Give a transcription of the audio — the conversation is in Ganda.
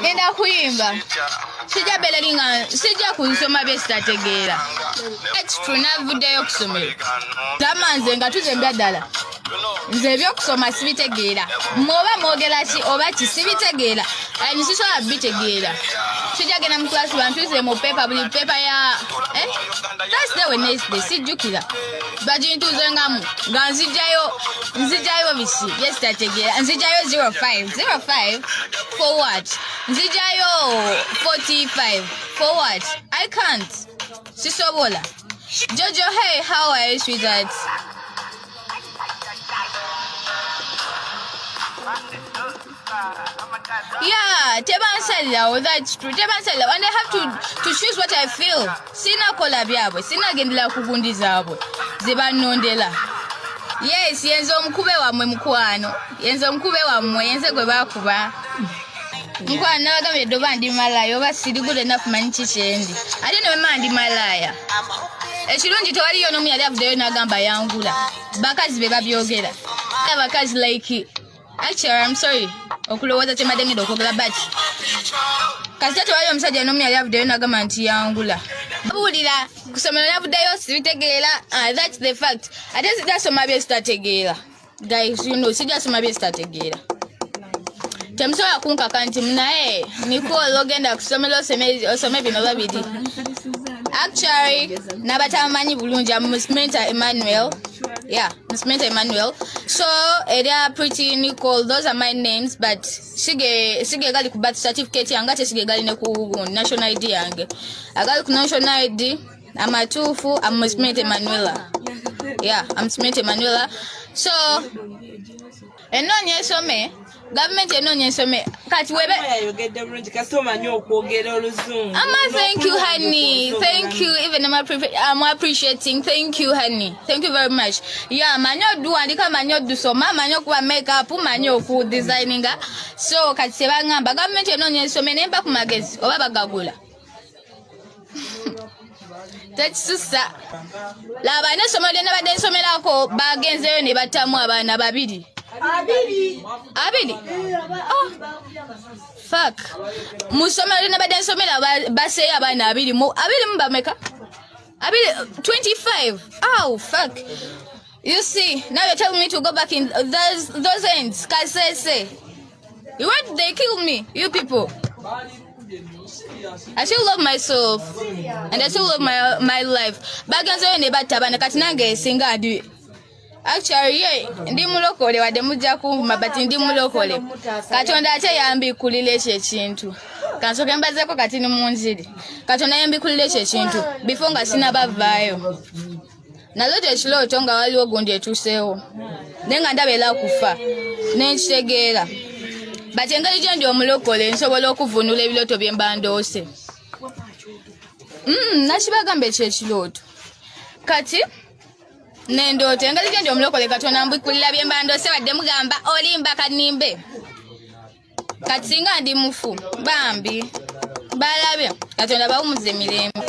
Genda kuyimba. Sijja belelinga, sijja kusoma byatategera. Extra navuddeyo kusomera. Tamanze nga tuzembya ddala. Nze ebyokusoma sibitegeera. Mwoba mwogera ki oba ki sibitegeera. Sisobola bitegeera. Sijja genda mu class bantuze mu paper buli paper ya Thursday Wednesday sijjukira. Bajintuze ngamu nga nzijayo bisi byatategera. Nzijayo 05 for what? Nzijayo 45 for what? I can't. Sisobola. Jojo, hey, how are you, sweetheart? Yeah, tebansala, that's true. Tebansala, and I have to choose what I feel. Sina kola byabwe, sina gendela kugundi zabwe. Zibanondela. Yes, yenzo omukube wamwe mukwano. Yenzo omukube wamwe, yenze gwe bakuba. Mukwano nabagambe doba ndi malaya oba siri good enough manyi kyendi. Ate ne mandi malaya. Ekirungi tewaliyo n'omu yali avuddeyo n'agamba yangula. Bakazi be babyogera. Abakazi like actually, I'm sorry. Okulowooza temadde ngenda okwogera but kasita tewaliyo omusajja n'omu yali avuddeyo n'agamba nti yangula. Babuulira kusomero yavuddeyo sibitegeera. That's the fact. Ate sijasoma byatategera. Guys, you know, sijasoma byatategera. Temusobola kunkaka nti naye Nicole ogenda kusomero osome bino babiri. Actually, nabatamanyi bulungi Miss Mentor Emmanuel. Yeah, Miss Mentor Emmanuel. So, area Pretty Nicole, those are my names, but sige gali ku birth certificate yange ate sige gali ne ku national ID yange. Agali ku national ID amatufu I'm Miss Mentor Emmanuel. Yeah, I'm Miss Mentor Emmanuel. So, enonye some government enonye some kati webe ayogedde bulungi kasoma nnyo okwogera oluzungu. Thank you, honey. Thank you. Even I'm appreciating. Thank you, honey. Thank you very much. Yeah, manyo duandika manyo dusoma manyo kuba makeup manyo ku designing. So kati sebangamba government enonye some nemba ku magezi oba bagagula. Tetsusa. Laba ne somo lena badde nsomerako bagenzeyo ne batamu abaana babiri. Abidi. Oh. Fuck. Musoma lena badde nsomera baseya abaana abiri mu mbameka. 25. Oh, fuck. You see, now you're telling me to go back in those ends. Kasese. Why they kill me? You people. I still love myself and I still love my life. Baganzo ne batabana kati nange singa adi. Actually, ndi mulokole wadde mujja kumma but ndi mulokole. Katonda ate yambikulira ekyo ekintu. Kansoke mbazeko kati ni munziri. Katonda yambikulira ekyo ekintu before nga sinabavaayo. Naloto ekirooto nga waliwo gundi etuuseewo. Nenga ndabeera kufa. Nenkitegeera. But engeri gye ndi omulokole nsobola okuvunula ebirooto bye mba ndoose. Nakibagamba ekyo ekirooto. Kati nendooto engeri gye ndi omulokole Katonda mbikulira bye mba ndoose wadde mugamba olimba kanimbe. Kati singa ndi mufu bambi balabye Katonda bawumuze emirembe.